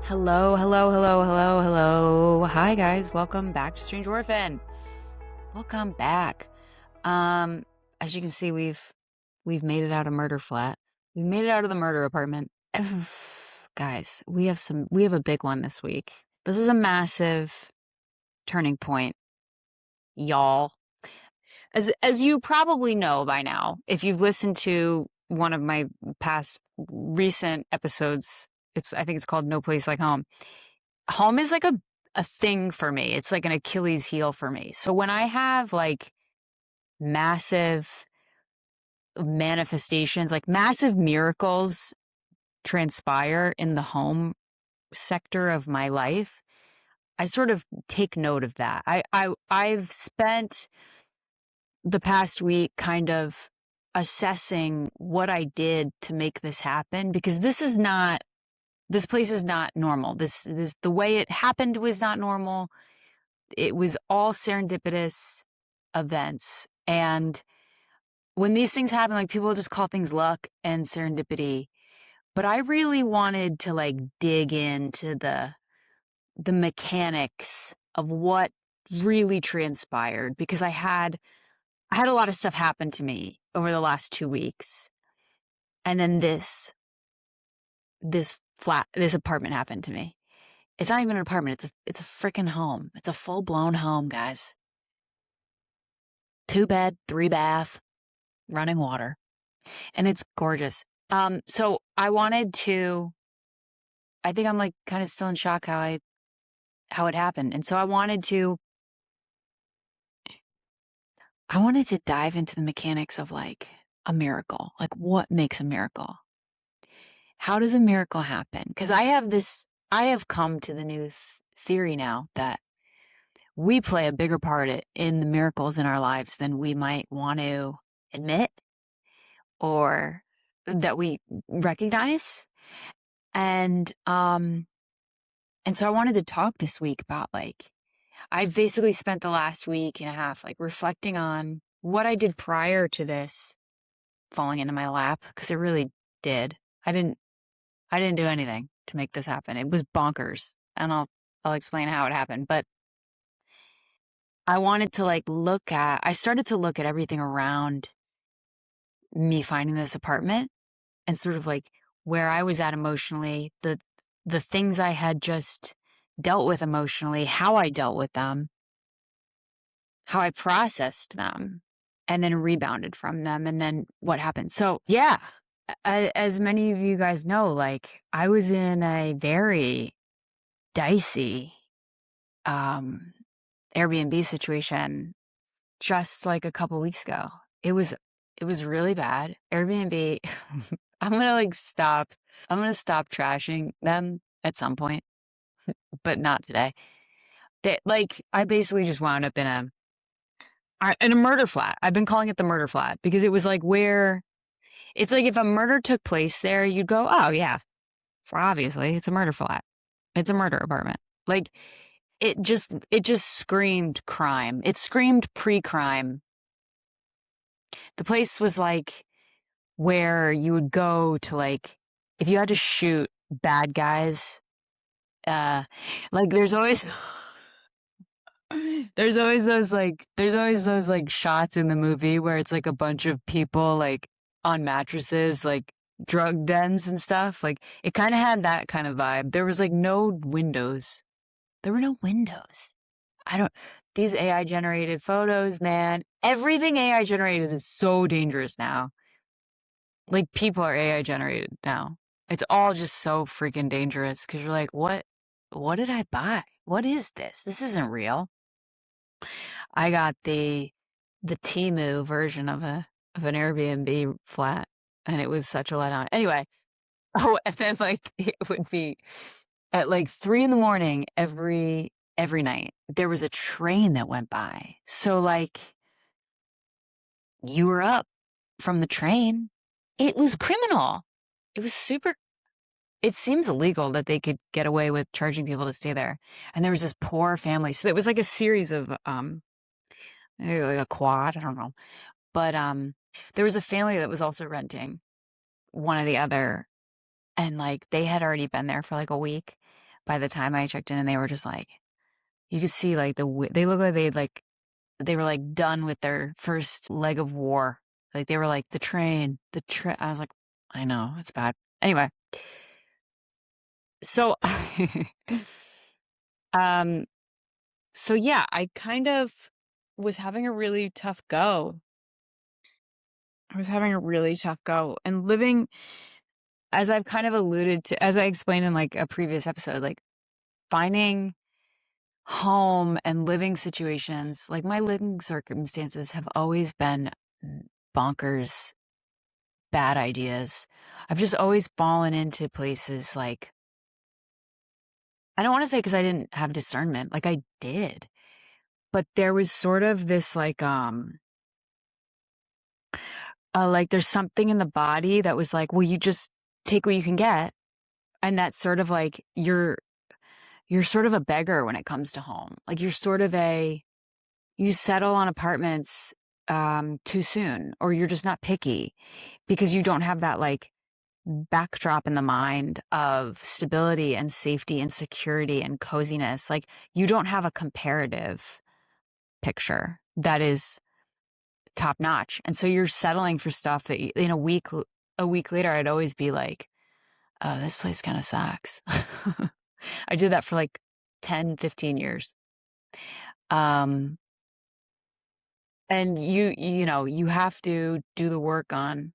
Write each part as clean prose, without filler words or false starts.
Hello, hello, hello, hello, hello. Hi guys, welcome back to Strange Orphan. Welcome back. As you can see, we've made it out of murder flat. We made it out of the murder apartment. Guys, we have a big one this week. This is a massive turning point, y'all. As you probably know by now, if you've listened to one of my past recent episodes, I think it's called No Place Like Home. Home is like a thing for me. It's like an Achilles heel for me. So when I have like massive manifestations, like massive miracles transpire in the home sector of my life, I sort of take note of that. I've spent the past week kind of assessing what I did to make this happen, because this place is not normal. This the way it happened was not normal. It was all serendipitous events. And when these things happen, like, people just call things luck and serendipity. But I really wanted to like dig into the mechanics of what really transpired, because I had a lot of stuff happen to me over the last 2 weeks. And then this apartment happened to me. It's not even an apartment. It's a freaking home. It's a full-blown home, guys. 2 bed, 3 bath, running water. And it's gorgeous. So I think I'm like kind of still in shock how it happened. And so I wanted to dive into the mechanics of like a miracle. Like, what makes a miracle? How does a miracle happen? Because I have come to the new theory now that we play a bigger part in the miracles in our lives than we might want to admit or that we recognize. And so I wanted to talk this week about, like, I've basically spent the last week and a half like reflecting on what I did prior to this falling into my lap, because it really did. I didn't do anything to make this happen. It was bonkers, and I'll explain how it happened. But I wanted to I started to look at everything around me finding this apartment, and sort of like where I was at emotionally, the things I had just dealt with emotionally, how I dealt with them, how I processed them, and then rebounded from them, and then what happened. So yeah, as many of you guys know, like, I was in a very dicey Airbnb situation just like a couple weeks ago. It was really bad. Airbnb, I'm gonna stop trashing them at some point, but not today. I basically just wound up in a murder flat. I've been calling it the murder flat because it was like where it's like if a murder took place there, you'd go, oh yeah, obviously it's a murder flat. It's a murder apartment. Like, it just screamed crime. It screamed pre-crime. The place was like where you would go to, like, if you had to shoot bad guys, like there's always those like shots in the movie where it's like a bunch of people like on mattresses, like drug dens and stuff. Like, it kind of had that kind of vibe. There was like no windows. There were no windows. These AI generated photos, man, everything AI generated is so dangerous now. Like, people are AI generated now. It's all just so freaking dangerous because you're like, what did I buy? What is this? This isn't real. I got the Temu version of an Airbnb flat, and it was such a letdown. Anyway, and then like it would be at like 3 a.m. every night. There was a train that went by. So like, you were up from the train. It was criminal. It was super. It seems illegal that they could get away with charging people to stay there. And there was this poor family. So it was like a series of like a quad, I don't know. But there was a family that was also renting one or the other, and like they had already been there for like a week. by the time I checked in, and they were just like, you could see like they looked like they were like done with their first leg of war. Like they were like the train. I was like, I know, it's bad. Anyway, so um so yeah, I kind of was having a really tough go. I was having a really tough go, and living, as I've kind of alluded to, as I explained in like a previous episode, like finding home and living situations, like my living circumstances have always been bonkers, bad ideas. I've just always fallen into places like, I don't want to say because I didn't have discernment, like I did, but there was sort of this like there's something in the body that was like, well, you just take what you can get. And that's sort of like you're sort of a beggar when it comes to home. Like you're sort of you settle on apartments too soon, or you're just not picky because you don't have that like backdrop in the mind of stability and safety and security and coziness. Like you don't have a comparative picture that is top notch. And so you're settling for stuff that in a week later, I'd always be like, oh, this place kind of sucks. I did that for like 10, 15 years. And you know, you have to do the work on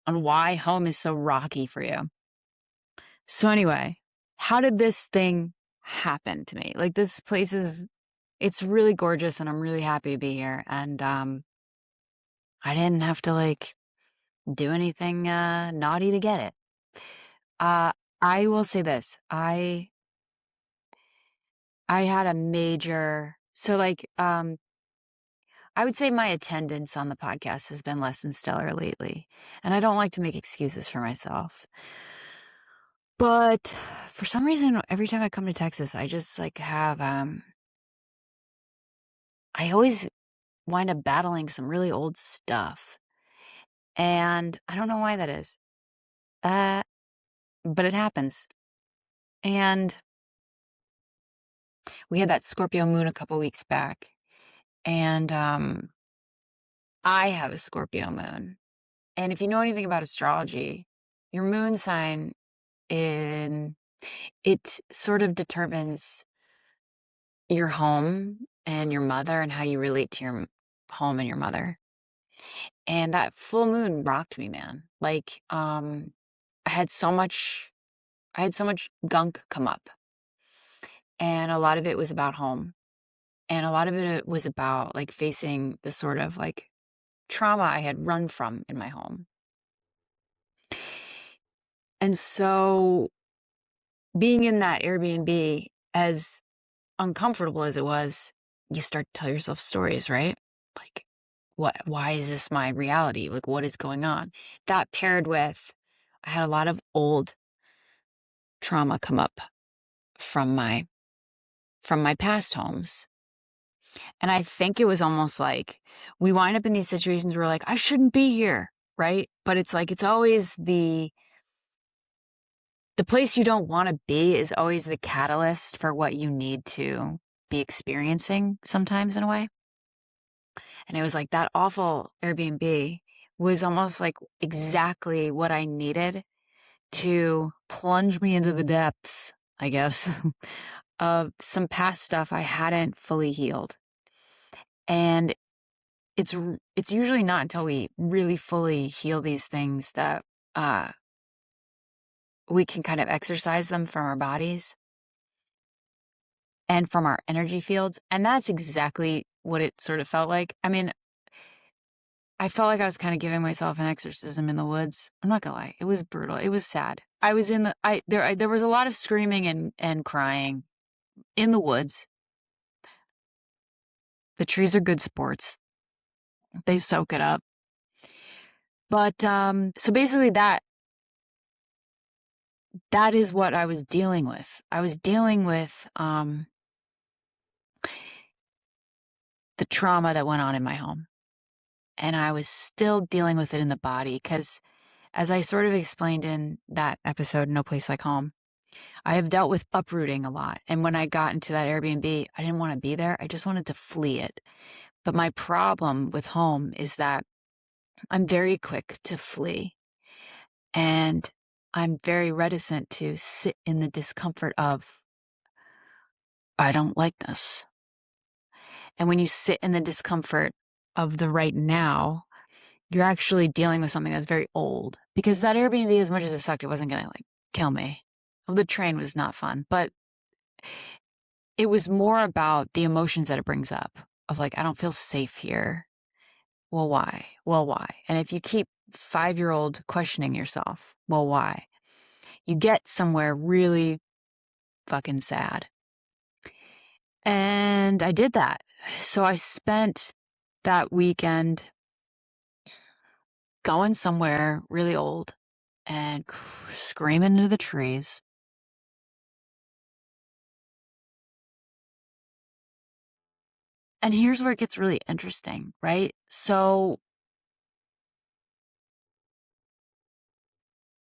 why home is so rocky for you. So anyway, how did this thing happen to me? Like this place it's really gorgeous and I'm really happy to be here. And I didn't have to like do anything naughty to get it. I will say this. I had a major, so like I would say my attendance on the podcast has been less than stellar lately. And I don't like to make excuses for myself. But for some reason, every time I come to Texas, I just like have I always wind up battling some really old stuff. And I don't know why that is. But it happens. And we had that Scorpio moon a couple weeks back. And I have a Scorpio moon. And if you know anything about astrology, your moon sign it sort of determines your home and your mother and how you relate to your home and your mother. And that full moon rocked me, man. Like I had so much gunk come up. And a lot of it was about home. And a lot of it was about like facing the sort of like trauma I had run from in my home. And so being in that Airbnb, as uncomfortable as it was, you start to tell yourself stories, right? Like, why is this my reality? Like, what is going on? That paired with, I had a lot of old trauma come up from my past homes. And I think it was almost like we wind up in these situations where we're like, I shouldn't be here, right? But it's like, it's always the place you don't want to be is always the catalyst for what you need to be experiencing sometimes in a way. And it was like that awful Airbnb was almost like exactly what I needed to plunge me into the depths, I guess, of some past stuff I hadn't fully healed. And it's usually not until we really fully heal these things that we can kind of exercise them from our bodies and from our energy fields. And that's exactly what it sort of felt like. I mean, I felt like I was kind of giving myself an exorcism in the woods. I'm not gonna lie. It was brutal. It was sad. I was in there was a lot of screaming and crying in the woods. The trees are good sports. They soak it up. But so basically that is what I was dealing with. I was dealing with the trauma that went on in my home. And I was still dealing with it in the body because, as I sort of explained in that episode, No Place Like Home, I have dealt with uprooting a lot. And when I got into that Airbnb, I didn't want to be there. I just wanted to flee it. But my problem with home is that I'm very quick to flee. And I'm very reticent to sit in the discomfort of, I don't like this. And when you sit in the discomfort of the right now, you're actually dealing with something that's very old. Because that Airbnb, as much as it sucked, it wasn't going to kill me. Well, the train was not fun, but it was more about the emotions that it brings up of I don't feel safe here. Well, why? Well, why? And if you keep 5-year-old questioning yourself, well, why? You get somewhere really fucking sad. And I did that. So I spent that weekend going somewhere really old and screaming into the trees. And here's where it gets really interesting, right? So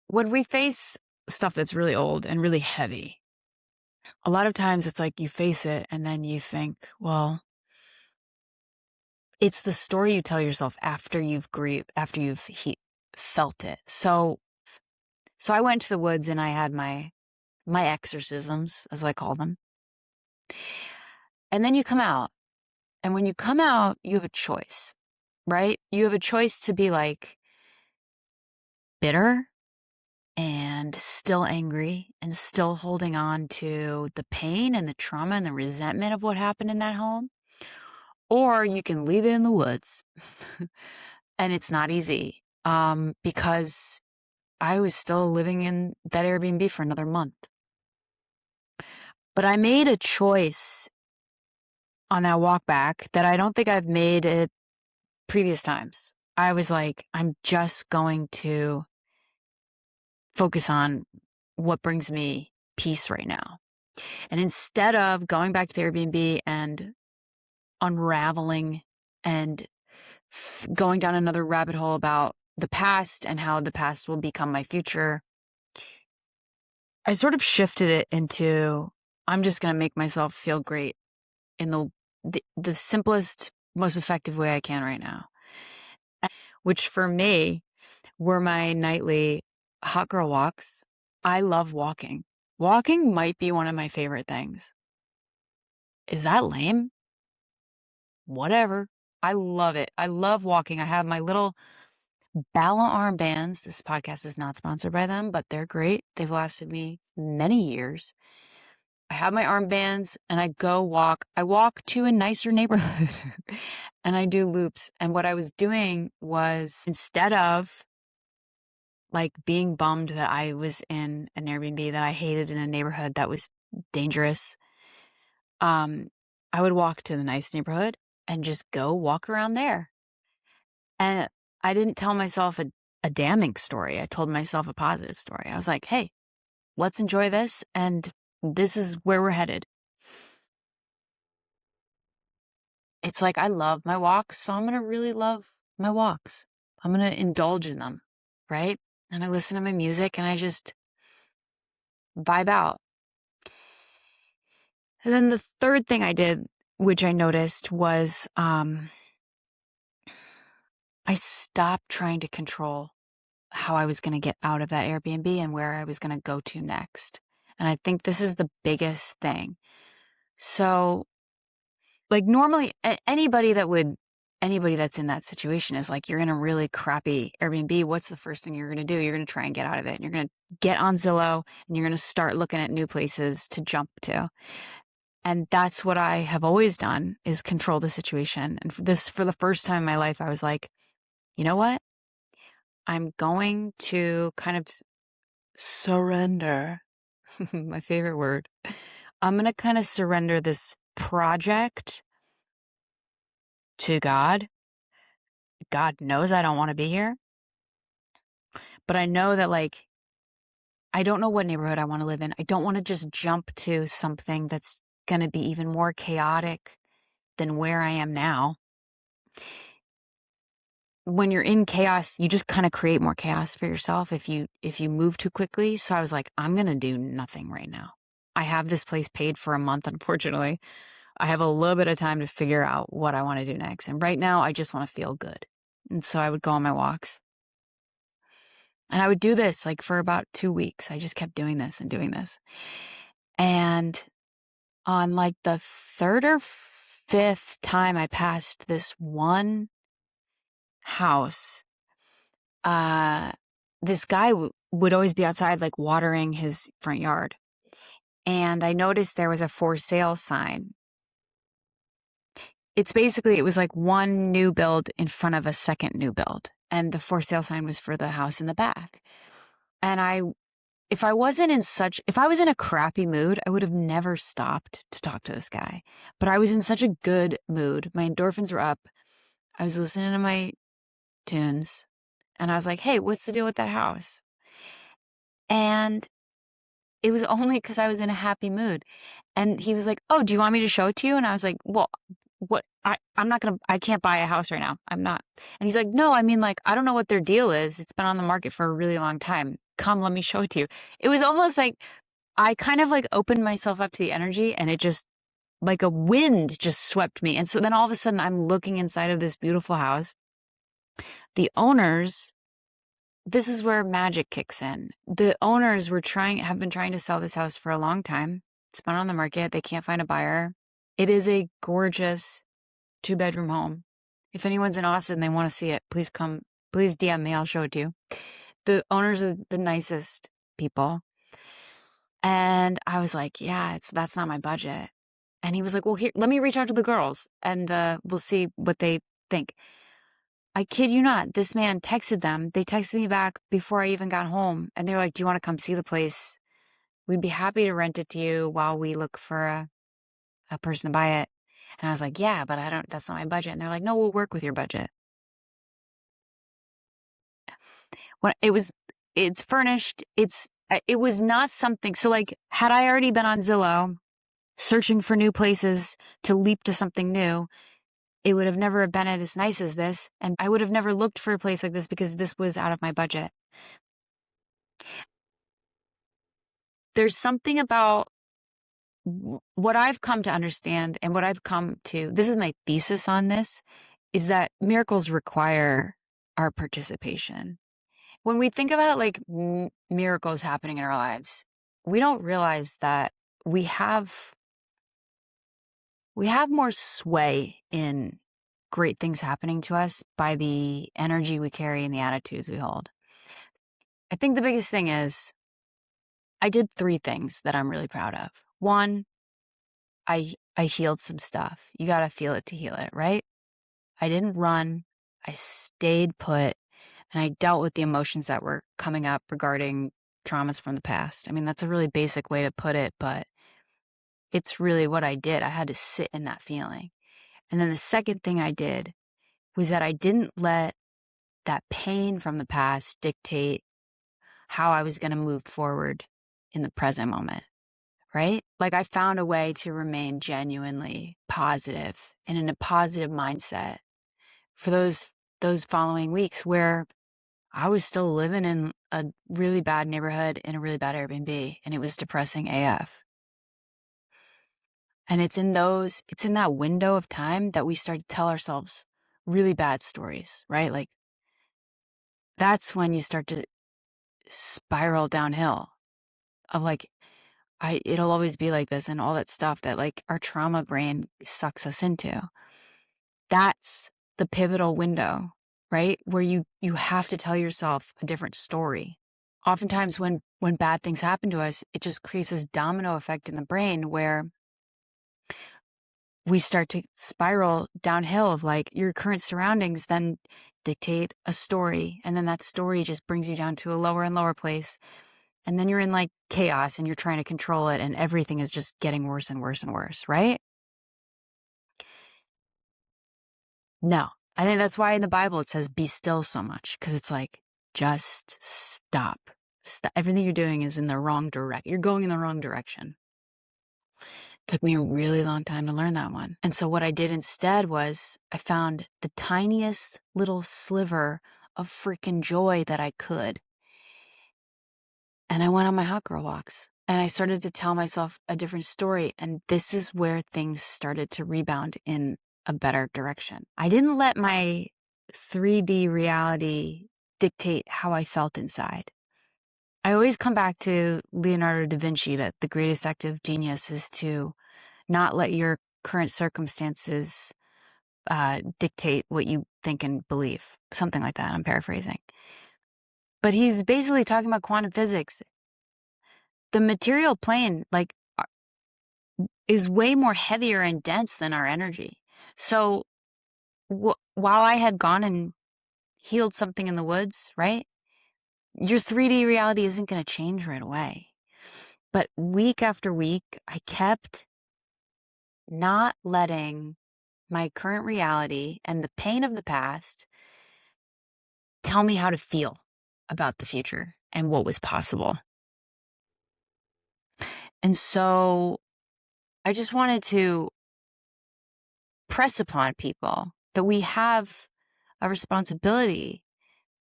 when we face stuff that's really old and really heavy, a lot of times it's you face it and then you think, well, it's the story you tell yourself after you've grieved, after you've felt it. So I went to the woods and I had my exorcisms, as I call them. And then you come out. And when you come out, you have a choice, right? You have a choice to be bitter and still angry and still holding on to the pain and the trauma and the resentment of what happened in that home. Or you can leave it in the woods. And it's not easy because I was still living in that Airbnb for another month. But I made a choice on that walk back that I don't think I've made it previous times. I was I'm just going to focus on what brings me peace right now. And instead of going back to the Airbnb and unraveling and going down another rabbit hole about the past and how the past will become my future, I sort of shifted it into, I'm just going to make myself feel great in the simplest, most effective way I can right now. Which for me were my nightly hot girl walks. I love walking. Walking might be one of my favorite things. Is that lame? Whatever. I love it. I love walking. I have my little Bala armbands. This podcast is not sponsored by them, but they're great. They've lasted me many years. I have my armbands and I go walk. I walk to a nicer neighborhood and I do loops. And what I was doing was, instead of being bummed that I was in an Airbnb that I hated in a neighborhood that was dangerous, I would walk to the nice neighborhood and just go walk around there. And I didn't tell myself a damning story. I told myself a positive story. I was like, hey, let's enjoy this. And this is where we're headed. It's I love my walks, so I'm going to really love my walks. I'm going to indulge in them, right? And I listen to my music and I just vibe out. And then the third thing I did, which I noticed, was I stopped trying to control how I was going to get out of that Airbnb and where I was going to go to next. And I think this is the biggest thing. So normally anybody that's in that situation is you're in a really crappy Airbnb. What's the first thing you're going to do? You're going to try and get out of it. And you're going to get on Zillow and you're going to start looking at new places to jump to. And that's what I have always done, is control the situation. And for the first time in my life, I was like, you know what? I'm going to kind of surrender. My favorite word. I'm going to kind of surrender this project to God. God knows I don't want to be here. But I know that I don't know what neighborhood I want to live in. I don't want to just jump to something that's going to be even more chaotic than where I am now. when you're in chaos, you just kind of create more chaos for yourself if you move too quickly. So I was like, I'm going to do nothing right now. I have this place paid for a month, unfortunately. I have a little bit of time to figure out what I want to do next. And right now, I just want to feel good. And so I would go on my walks. And I would do this like for about 2 weeks. I just kept doing this and doing this. And on like the third or fifth time I passed this one house, this guy would always be outside like watering his front yard. And I noticed there was a for sale sign. It was like one new build in front of a second new build. And the for sale sign was for the house in the back. And if I was in a crappy mood, I would have never stopped to talk to this guy. But I was in such a good mood. My endorphins were up. I was listening to my tunes. And I was like, hey, what's the deal with that house? And it was only because I was in a happy mood. And he was like, oh, do you want me to show it to you? And I was like, well, what? I can't buy a house right now. I'm not. And he's like, no, I mean, like, I don't know what their deal is. It's been on the market for a really long time. Come, let me show it to you. It was almost like I kind of like opened myself up to the energy, and it just like a wind just swept me. And so then all of a sudden I'm looking inside of this beautiful house. The owners, this is where magic kicks in. The owners have been trying to sell this house for a long time. It's been on the market. They can't find a buyer. It is a gorgeous 2-bedroom home. If anyone's in Austin, they want to see it, please DM me. I'll show it to you. The owners are the nicest people. And I was like, yeah, that's not my budget. And he was like, well, here, let me reach out to the girls and we'll see what they think. I kid you not, this man texted them. They texted me back before I even got home. And they were like, do you want to come see the place? We'd be happy to rent it to you while we look for a person to buy it. And I was like, yeah, but that's not my budget. And they're like, no, we'll work with your budget. It's furnished. It was not something. So like, had I already been on Zillow searching for new places to leap to something new, it would have never been as nice as this. And I would have never looked for a place like this because this was out of my budget. There's something about what I've come to understand and what I've come to, this is my thesis on this, is that miracles require our participation. When we think about like miracles happening in our lives, we don't realize that we have more sway in great things happening to us by the energy we carry and the attitudes we hold. I think the biggest thing is I did 3 things that I'm really proud of. 1, I healed some stuff. You got to feel it to heal it, right? I didn't run. I stayed put, and I dealt with the emotions that were coming up regarding traumas from the past. I mean, that's a really basic way to put it, but it's really what I did. I had to sit in that feeling. And then the second thing I did was that I didn't let that pain from the past dictate how I was going to move forward in the present moment, right? Like I found a way to remain genuinely positive and in a positive mindset for those following weeks where I was still living in a really bad neighborhood in a really bad Airbnb, and it was depressing AF. And it's in that window of time that we start to tell ourselves really bad stories, right? Like that's when you start to spiral downhill of like, it'll always be like this and all that stuff that like our trauma brain sucks us into. That's the pivotal window, right? Where you have to tell yourself a different story. Oftentimes when bad things happen to us, it just creates this domino effect in the brain where we start to spiral downhill of like your current surroundings then dictate a story. And then that story just brings you down to a lower and lower place. And then you're in like chaos and you're trying to control it and everything is just getting worse and worse and worse, right? No. I think that's why in the Bible it says be still so much, because it's like, just stop. Everything you're doing is in the wrong direction. You're going in the wrong direction. Took me a really long time to learn that one. And so what I did instead was I found the tiniest little sliver of freaking joy that I could. And I went on my hot girl walks and I started to tell myself a different story. And this is where things started to rebound in a better direction. I didn't let my 3D reality dictate how I felt inside. I always come back to Leonardo da Vinci that the greatest act of genius is to not let your current circumstances dictate what you think and believe. Something like that. I'm paraphrasing. But he's basically talking about quantum physics. The material plane, is way more heavier and dense than our energy. So while I had gone and healed something in the woods, right? Your 3D reality isn't going to change right away. But week after week, I kept not letting my current reality and the pain of the past tell me how to feel about the future and what was possible. And so I just wanted to press upon people that we have a responsibility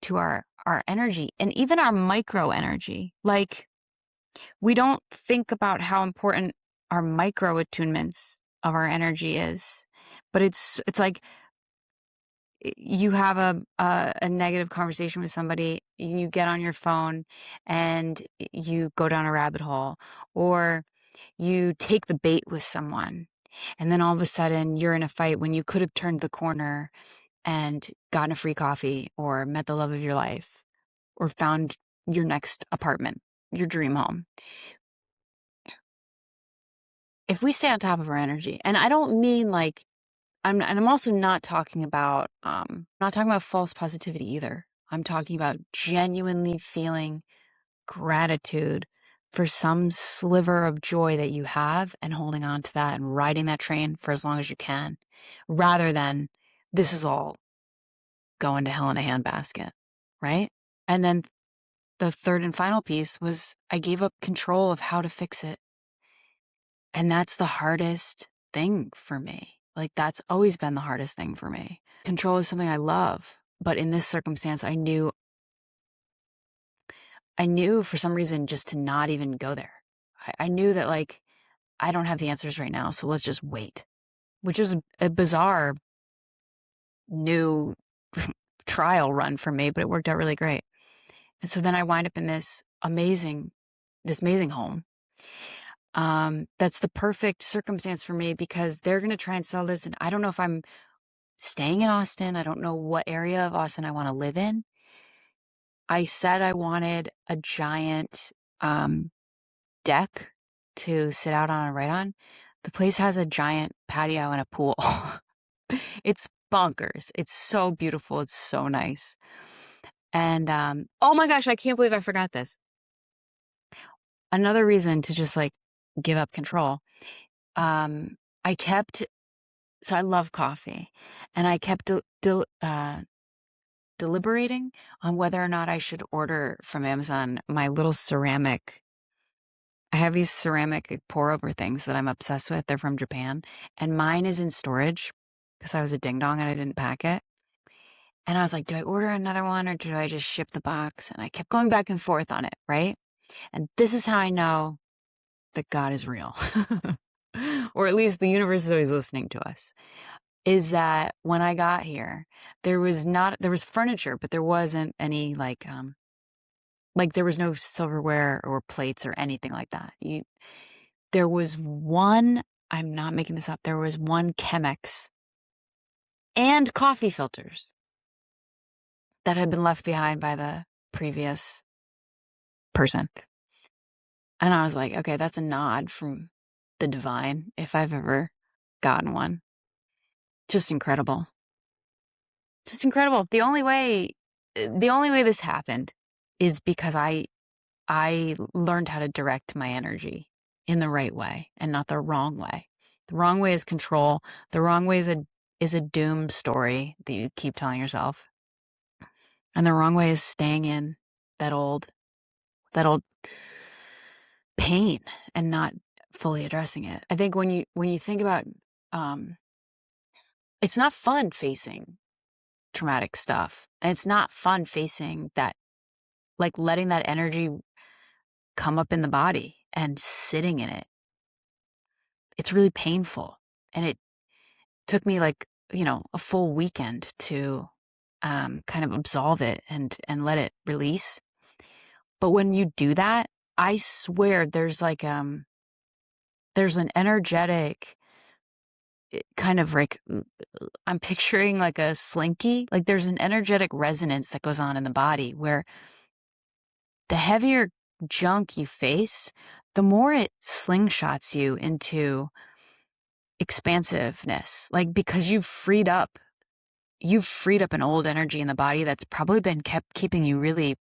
to our energy and even our micro energy. Like, we don't think about how important our micro attunements of our energy is, but it's like you have a negative conversation with somebody, you get on your phone and you go down a rabbit hole, or you take the bait with someone, and then all of a sudden you're in a fight when you could have turned the corner and gotten a free coffee or met the love of your life or found your next apartment, your dream home. If we stay on top of our energy, and I don't mean like, I'm also not talking about false positivity either. I'm talking about genuinely feeling gratitude for some sliver of joy that you have and holding on to that and riding that train for as long as you can, rather than this is all going to hell in a handbasket, right? And then the third and final piece was I gave up control of how to fix it. And that's the hardest thing for me. Like, that's always been the hardest thing for me. Control is something I love, but in this circumstance, I knew for some reason just to not even go there. I knew that, like, I don't have the answers right now, so let's just wait, which is a bizarre new trial run for me, but it worked out really great. And so then I wind up in this amazing home. That's the perfect circumstance for me because they're going to try and sell this. And I don't know if I'm staying in Austin. I don't know what area of Austin I want to live in. I said I wanted a giant deck to sit out on and write on. The place has a giant patio and a pool. It's bonkers. It's so beautiful. It's so nice. And oh my gosh, I can't believe I forgot this. Another reason to just like give up control. So I love coffee, and I kept deliberating on whether or not I should order from Amazon my little ceramic. I have these ceramic pour over things that I'm obsessed with. They're from Japan, and mine is in storage because I was a ding dong and I didn't pack it. And I was like, do I order another one or do I just ship the box? And I kept going back and forth on it, right? And this is how I know that God is real. Or at least the universe is always listening to us, is that when I got here, there was furniture, but there wasn't any like there was no silverware or plates or anything like that. There was one, I'm not making this up, there was one Chemex and coffee filters that had been left behind by the previous person. And I was like, okay, that's a nod from the divine if I've ever gotten one. Just incredible. Just incredible. The only way this happened is because I learned how to direct my energy in the right way and not the wrong way. The wrong way is control. The wrong way is a doom story that you keep telling yourself. And the wrong way is staying in that old pain and not fully addressing it. I think when you think about, it's not fun facing traumatic stuff. And it's not fun facing that, like letting that energy come up in the body and sitting in it. It's really painful. And it took me like, a full weekend to kind of absolve it and let it release. But when you do that, I swear there's like there's an energetic kind of like, I'm picturing like a slinky, like there's an energetic resonance that goes on in the body where the heavier junk you face, the more it slingshots you into expansiveness, like because you've freed up an old energy in the body that's probably been keeping you really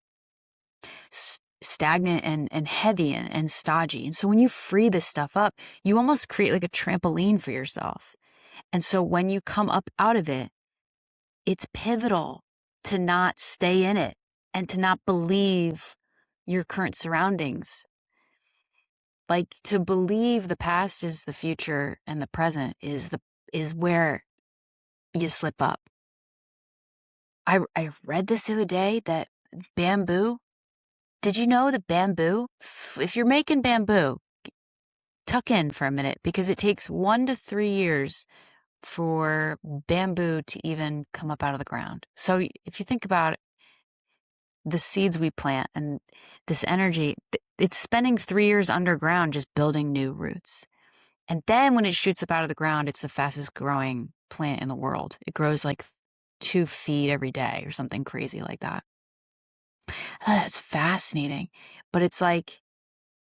stagnant and heavy and stodgy. And so when you free this stuff up, you almost create like a trampoline for yourself. And so when you come up out of it, it's pivotal to not stay in it and to not believe your current surroundings. Like to believe the past is the future and the present is where you slip up. I read this the other day that bamboo, did you know that bamboo, if you're making bamboo, tuck in for a minute because it takes 1 to 3 years for bamboo to even come up out of the ground. So if you think about it, the seeds we plant and this energy, it's spending 3 years underground just building new roots. And then when it shoots up out of the ground, it's the fastest growing plant in the world. It grows like 2 feet every day or something crazy like that. That's fascinating. But it's like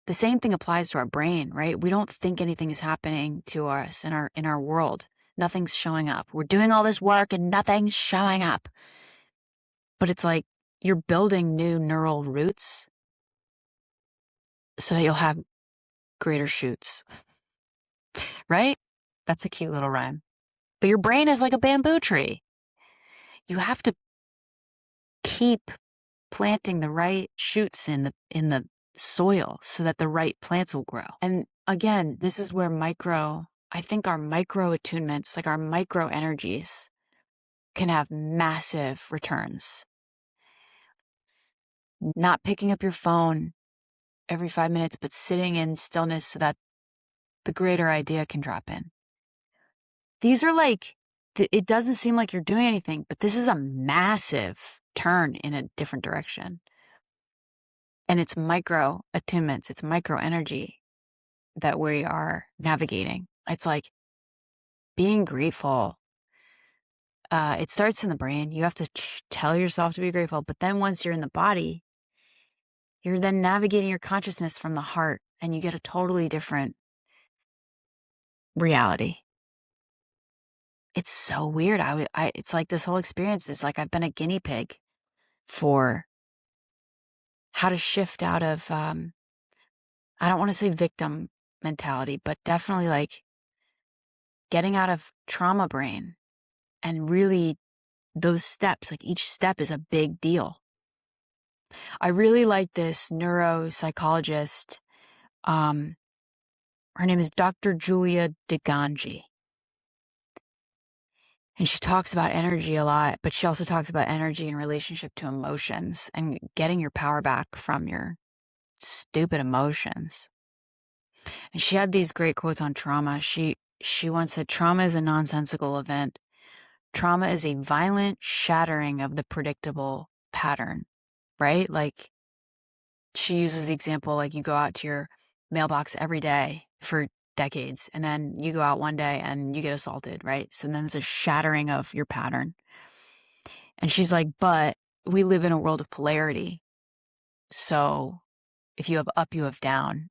the same thing applies to our brain, right? We don't think anything is happening to us in our world. Nothing's showing up. We're doing all this work and nothing's showing up. But it's like you're building new neural roots so that you'll have greater shoots, right? That's a cute little rhyme. But your brain is like a bamboo tree. You have to keep planting the right shoots in the soil so that the right plants will grow. And again, this is where I think our micro attunements, like our micro energies, can have massive returns. Not picking up your phone every 5 minutes, but sitting in stillness so that the greater idea can drop in. These are like, it doesn't seem like you're doing anything, but this is a massive turn in a different direction. And it's micro attunements, it's micro energy that we are navigating. It's like being grateful. It starts in the brain. You have to tell yourself to be grateful. But then once you're in the body, you're then navigating your consciousness from the heart and you get a totally different reality. It's so weird. It's like this whole experience is like I've been a guinea pig for how to shift out of, I don't want to say victim mentality, but definitely like getting out of trauma brain and really those steps, like each step is a big deal. I really like this neuropsychologist. Her name is Dr. Julia DiGanji. And she talks about energy a lot, but she also talks about energy in relationship to emotions and getting your power back from your stupid emotions. And she had these great quotes on trauma. She once said, trauma is a nonsensical event. Trauma is a violent shattering of the predictable pattern, right? Like she uses the example, like you go out to your mailbox every day for decades, and then you go out one day and you get assaulted, right? So then it's a shattering of your pattern. And she's like, but we live in a world of polarity. So if you have up, you have down,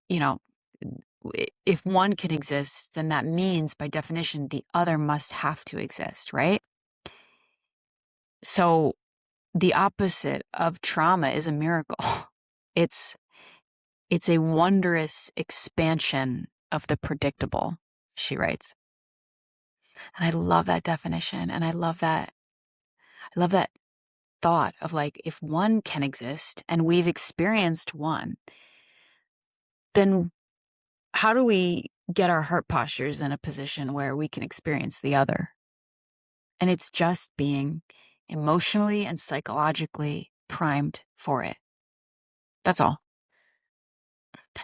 if one can exist, then that means by definition, the other must have to exist, right? So the opposite of trauma is a miracle. It's a wondrous expansion of the predictable, she writes. And I love that definition. And I love that thought of like, if one can exist and we've experienced one, then how do we get our heart postures in a position where we can experience the other? And it's just being emotionally and psychologically primed for it. That's all.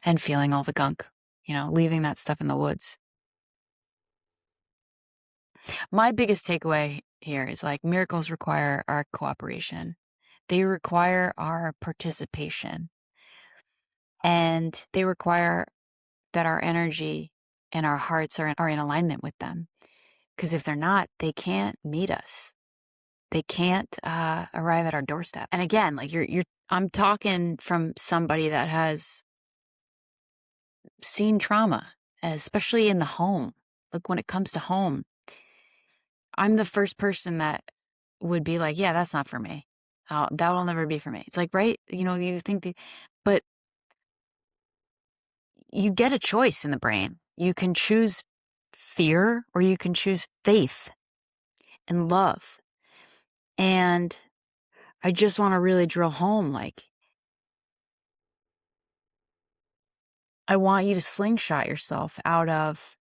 And feeling all the gunk, leaving that stuff in the woods. My biggest takeaway here is like miracles require our cooperation. They require our participation. And they require that our energy and our hearts are in alignment with them. Because if they're not, they can't meet us. They can't arrive at our doorstep. And again, like I'm talking from somebody that has seen trauma, especially in the home. Like when it comes to home, I'm the first person that would be like, yeah, that's not for me. That will never be for me. It's like, right? You think but you get a choice in the brain. You can choose fear or you can choose faith and love. And I just want to really drill home, like, I want you to slingshot yourself out of,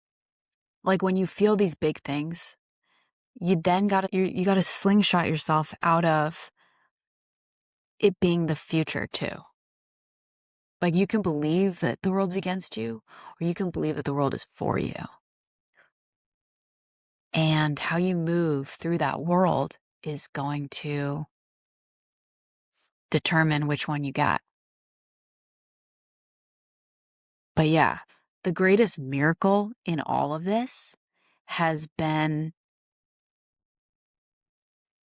like, when you feel these big things, you then you gotta slingshot yourself out of it being the future too. Like, you can believe that the world's against you, or you can believe that the world is for you. And how you move through that world is going to determine which one you got. But yeah, the greatest miracle in all of this has been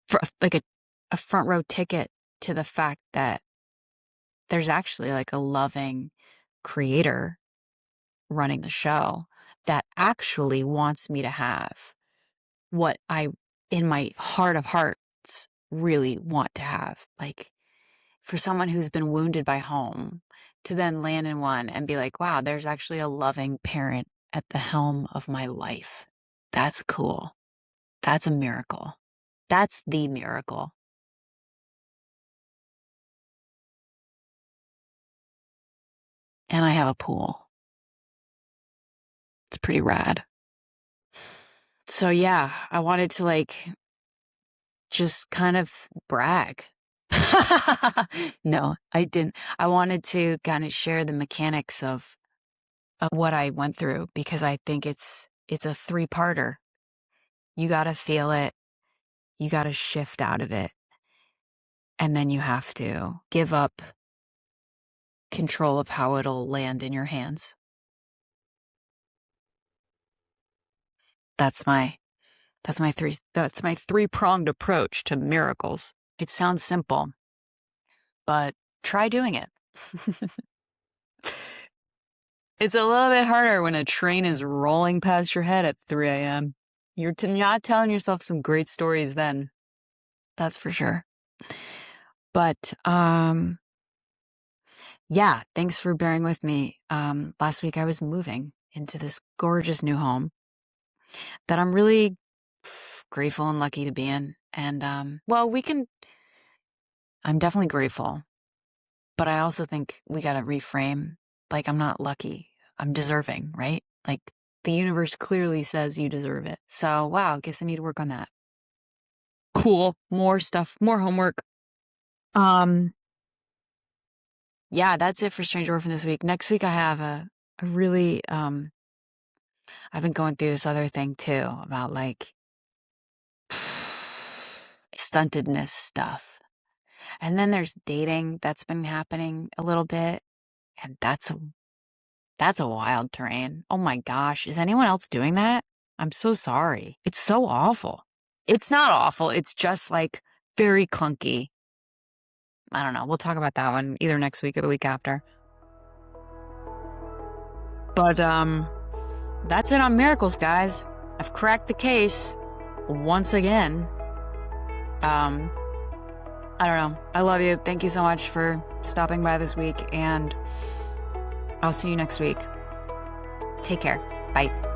for like a front row ticket to the fact that there's actually like a loving creator running the show that actually wants me to have what I, in my heart of hearts, really want to have. Like, for someone who's been wounded by home to then land in one and be like, wow, there's actually a loving parent at the helm of my life. That's cool. That's a miracle. That's the miracle. And I have a pool. It's pretty rad. So yeah, I wanted to like just kind of brag. No, I didn't. I wanted to kind of share the mechanics of what I went through because I think it's a three-parter. You got to feel it. You got to shift out of it. And then you have to give up control of how it'll land in your hands. That's my three-pronged approach to miracles. It sounds simple, but try doing it. It's a little bit harder when a train is rolling past your head at 3 a.m. You're not telling yourself some great stories then. That's for sure. But, yeah, thanks for bearing with me. Last week I was moving into this gorgeous new home that I'm really grateful and lucky to be in. And, I'm definitely grateful, but I also think we got to reframe. Like, I'm not lucky. I'm deserving, right? Like, the universe clearly says you deserve it. So, wow, guess I need to work on that. Cool. More stuff, more homework. Yeah, that's it for Strange Orphan this week. Next week I have a really I've been going through this other thing too about like stuntedness stuff. And then there's dating that's been happening a little bit, and that's a wild terrain. Oh my gosh, is anyone else doing that? I'm so sorry. It's so awful. It's not awful. It's just like very clunky. I don't know. We'll talk about that one either next week or the week after. But that's it on miracles, guys. I've cracked the case once again. I don't know. I love you. Thank you so much for stopping by this week, and I'll see you next week. Take care. Bye.